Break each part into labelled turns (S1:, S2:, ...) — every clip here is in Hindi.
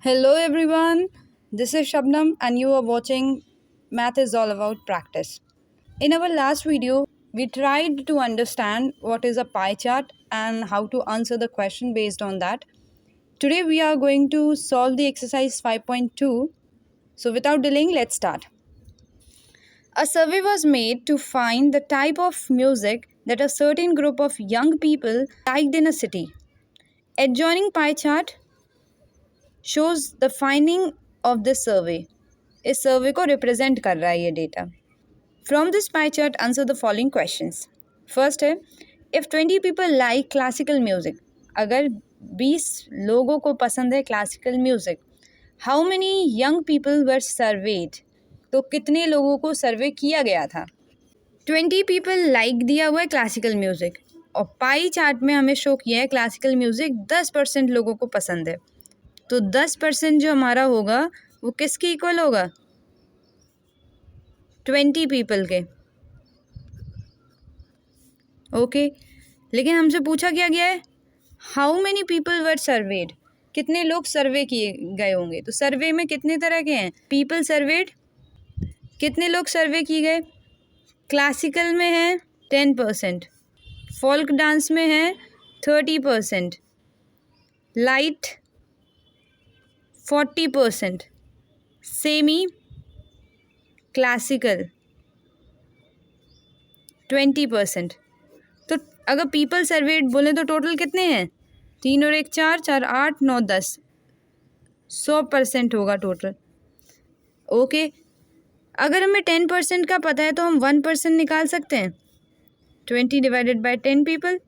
S1: Hello everyone, this is Shabnam and you are watching Math is All About Practice. In our last video, we tried to understand what is a pie chart and how to answer the question based on that. Today we are going to solve the exercise 5.2. So without delaying, let's start. A survey was made to find the type of music that a certain group of young people liked in a city. Adjoining pie chart shows the finding of this survey. इस सर्वे को रिप्रेजेंट कर रहा है ये data. From this pie chart answer the following questions. First है, if 20 people like classical music, अगर 20 लोगों को पसंद है classical music, how many young people were surveyed, तो कितने लोगों को सर्वे किया गया था. 20 पीपल लाइक दिया हुआ है क्लासिकल म्यूजिक और पाई चार्ट में हमें शो किया है क्लासिकल म्यूजिक 10% लोगों को पसंद है. तो 10% जो हमारा होगा वो किसके इक्वल होगा? 20 पीपल के. ओके, लेकिन हमसे पूछा क्या गया है? How many people were served, कितने लोग सर्वे किए गए होंगे. तो सर्वे में कितने तरह के हैं? पीपल सर्वेड, कितने लोग सर्वे किए गए? क्लासिकल में है 10%, फोल्क डांस में है 30%, लाइट 40%, सेमी क्लासिकल 20%. तो अगर पीपल सर्वेड बोले तो टोटल कितने हैं? 3 और 1 4, 4 8 9 10, 100% होगा टोटल. ओके, अगर हमें 10% का पता है तो हम 1% निकाल सकते हैं. 20 divided by 10 people,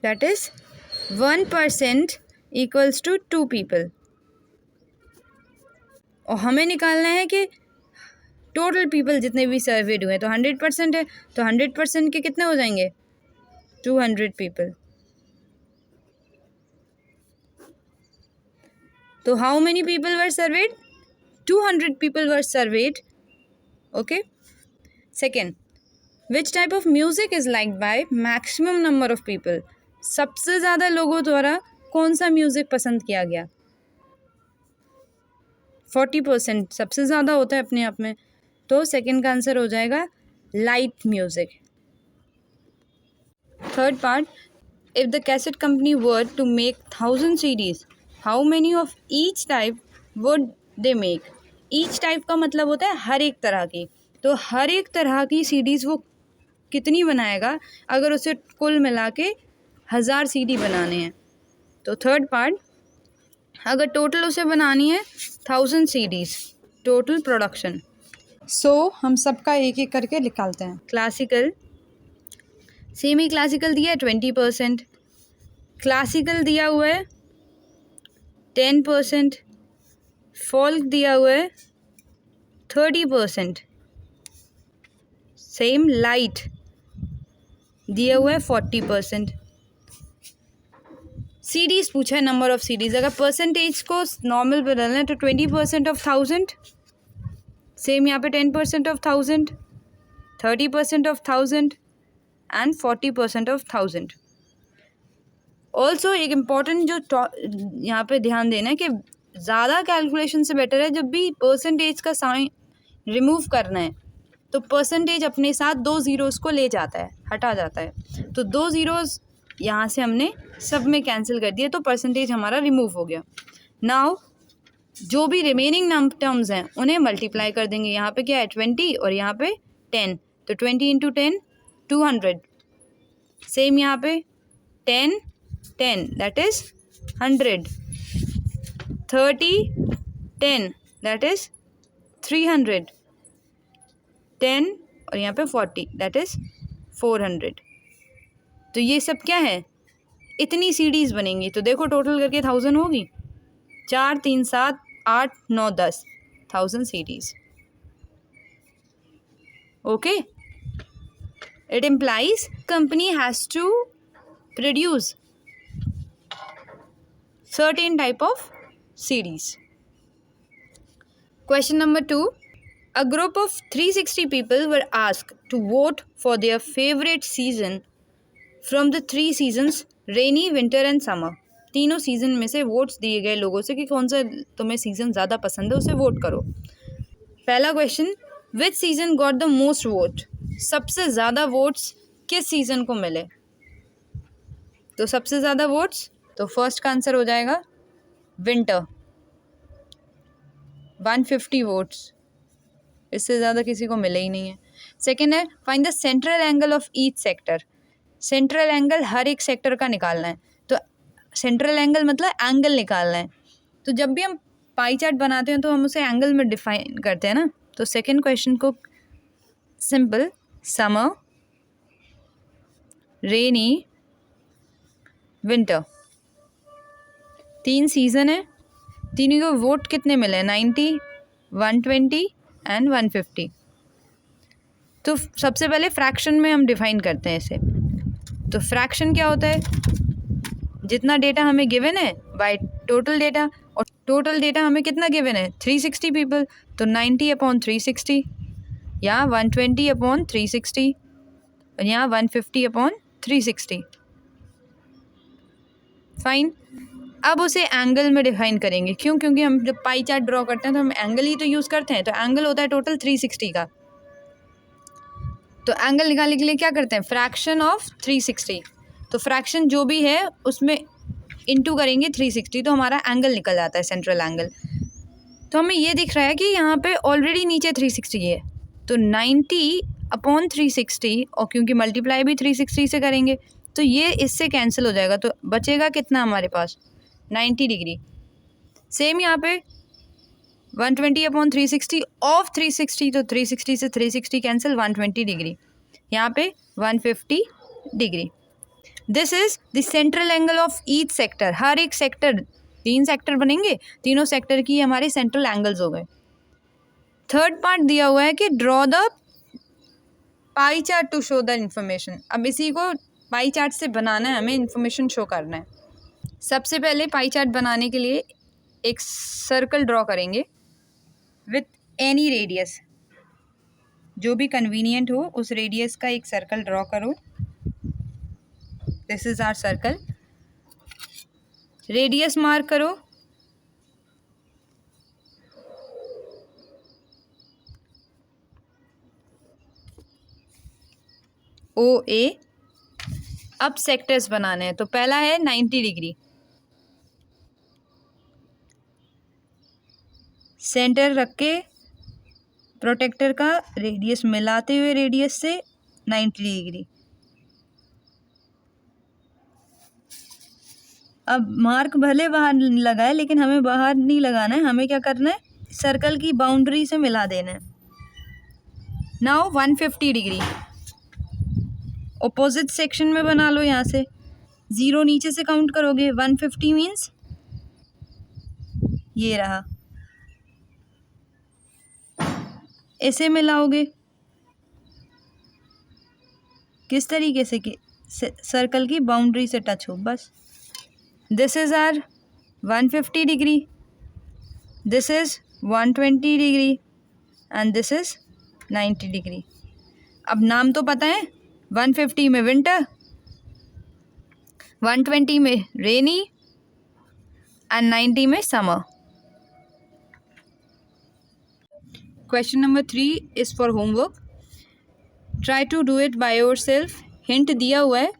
S1: that is 1% equals to 2 people. और हमें निकालना है कि टोटल पीपल जितने भी सर्वेड हुए, तो 100% है, तो 100% के कितने हो जाएंगे? 200 पीपल. तो how many people were served? 200 people were served. Okay. Second, which type of music is liked by maximum number of people, सबसे ज़्यादा लोगों द्वारा कौन सा म्यूज़िक पसंद किया गया? 40% सबसे ज़्यादा होता है अपने आप में. तो सेकंड का आंसर हो जाएगा light music. Third part, if the cassette company word to make 1000 CDs, how many of each type would they make. Each type का मतलब होता है हर एक तरह की. तो हर एक तरह की CDs वो कितनी बनाएगा अगर उसे कुल मिला के 1000 CD बनाने हैं. तो थर्ड पार्ट, अगर टोटल उसे बनानी है 1000 CDs टोटल प्रोडक्शन. सो हम सबका एक एक करके निकालते हैं. क्लासिकल, सेमी क्लासिकल दिया है 20%, क्लासिकल दिया हुआ है 10%, फोल्क दिया हुआ है 30%, सेम लाइट दिया हुआ है 40%. CDs पूछा है, नंबर ऑफ CDs. अगर परसेंटेज को नॉर्मल बदलना है तो 20% ऑफ 1000, सेम यहाँ पे 10% of 1000, 30% of 1000 and 40% of 1000. Also एक इम्पॉर्टेंट जो यहाँ पे ध्यान देना है कि ज़्यादा कैलकुलेशन से बेटर है जब भी परसेंटेज का साइन रिमूव करना है तो परसेंटेज अपने साथ 2 ज़ीरोज़ को ले जाता है, हटा जाता है. तो 2 ज़ीरोज़ यहाँ से हमने सब में कैंसिल कर दिया तो परसेंटेज हमारा रिमूव हो गया. नाउ जो भी रिमेनिंग टर्म्स हैं उन्हें मल्टीप्लाई कर देंगे. यहाँ पे क्या है? 20 और यहाँ पे 10, तो 20 इंटू 10 200. सेम यहाँ पे 10 10 दैट इज़ 100, 30 10 दैट इज़ 300, 10 और यहाँ पे 40 दैट इज़ 400. तो ये सब क्या है? इतनी CDs बनेंगी. तो देखो टोटल करके 1000 होगी. 4 3 7 8 9 10, 1000 CDs. Okay, it implies company has to produce certain type of CDs. Question number 2. A group of 360 people were asked to vote for their favorite season from the 3 seasons, rainy, winter and summer. तीनों सीज़न में से वोट्स दिए गए लोगों से कि कौन सा तुम्हें सीज़न ज़्यादा पसंद है, उसे वोट करो। पहला question, which season got the most vote? सबसे ज़्यादा वोट्स किस सीज़न को मिले? तो सबसे ज़्यादा वोट्स, तो फर्स्ट का आंसर हो जाएगा विंटर, 150 वोट्स, इससे ज़्यादा किसी को मिले ही नहीं है। सेकेंड है, find the central angle of each sector. Central angle हर एक सेक्टर का निकालना है। तो सेंट्रल एंगल मतलब एंगल निकालना है। तो जब भी हम पाई चार्ट बनाते हैं तो हम उसे एंगल में डिफाइन करते हैं ना। तो सेकेंड क्वेश्चन को सिंपल, समर, रेनी, विंटर, 3 सीज़न है, तीनों को वोट कितने मिले? 90, 120 एंड 150। तो सबसे पहले फ्रैक्शन में हम डिफाइन करते हैं इसे। तो फ्रैक्शन क्या होता है? जितना डेटा हमें गिवन है बाय टोटल डेटा, और टोटल डेटा हमें कितना गिवन है? 360 पीपल। तो 90/360, यहाँ 120/360 और यहाँ 150/360। फाइन। अब उसे एंगल में डिफाइन करेंगे। क्यों? क्योंकि हम जब पाई चार्ट ड्रॉ करते हैं तो हम एंगल ही तो यूज़ करते हैं। तो एंगल होता है टोटल 360 का। तो एंगल निकालने के लिए क्या करते हैं? Fraction of 360। तो फ्रैक्शन जो भी है उसमें इंटू करेंगे 360, तो हमारा एंगल निकल जाता है, सेंट्रल एंगल। तो हमें ये दिख रहा है कि यहाँ पे ऑलरेडी नीचे 360 है। तो 90/360, और क्योंकि मल्टीप्लाई भी 360 से करेंगे तो ये इससे कैंसिल हो जाएगा। तो बचेगा कितना हमारे पास? 90 डिग्री। सेम यहाँ पे 120/360 ऑफ 360, तो 360 से 360 कैंसिल, 120 डिग्री। यहाँ पे 150 degree. This is the central angle of each sector. हर एक सेक्टर, 3 सेक्टर बनेंगे, तीनों सेक्टर की हमारे सेंट्रल एंगल्स हो गए। थर्ड पार्ट दिया हुआ है कि draw the pie chart to show the information. अब इसी को पाई चार्ट से बनाना है, हमें इंफॉर्मेशन शो करना है। सबसे पहले पाई चार्ट बनाने के लिए एक सर्कल ड्रॉ करेंगे विथ एनी रेडियस, जो भी कन्वीनियंट हो उस रेडियस का एक सर्कल ड्रॉ करो। This is our circle. Radius mark करो, OA। अब सेक्टर्स बनाने हैं। तो पहला है 90 डिग्री, सेंटर रख के प्रोटेक्टर का रेडियस मिलाते हुए रेडियस से 90 डिग्री। अब मार्क भले बाहर लगाए, लेकिन हमें बाहर नहीं लगाना है, हमें क्या करना है? सर्कल की बाउंड्री से मिला देना है। नाउ 150 डिग्री ऑपोजिट सेक्शन में बना लो। यहाँ से 0 नीचे से काउंट करोगे, 150 मीन्स ये रहा, ऐसे मिलाओगे। किस तरीके से कि सर्कल की बाउंड्री से टच हो, बस। This is our 150 degree, this is 120 degree and this is 90 degree. अब नाम तो पता है, 150 में विंटर, 120 में रेनी एंड 90 में summer. Question number 3 is for homework. Try to do it by yourself. Hint दिया हुआ है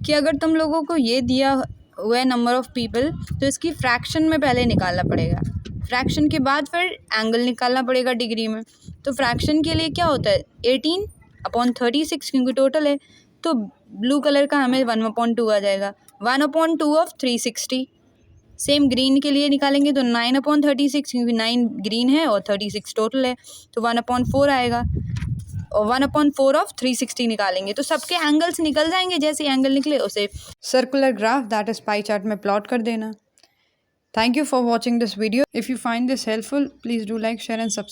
S1: कि अगर तुम लोगों को ये दिया हुआ है नंबर ऑफ पीपल, तो इसकी फ्रैक्शन में पहले निकालना पड़ेगा, फ्रैक्शन के बाद फिर एंगल निकालना पड़ेगा डिग्री में। तो फ्रैक्शन के लिए क्या होता है? 18/36, क्योंकि टोटल है। तो ब्लू कलर का हमें 1/2 आ जाएगा, 1/2 ऑफ 360। सेम ग्रीन के लिए निकालेंगे तो 9/36, क्योंकि 9 ग्रीन है और 36 टोटल है, तो 1/4 आएगा। और 1/4 ऑफ 360 निकालेंगे तो सबके एंगल्स निकल जाएंगे। जैसे एंगल निकले उसे circular graph, that is pie chart में प्लॉट कर देना। Thank you for watching this video. If you find this helpful, please do like, share and subscribe.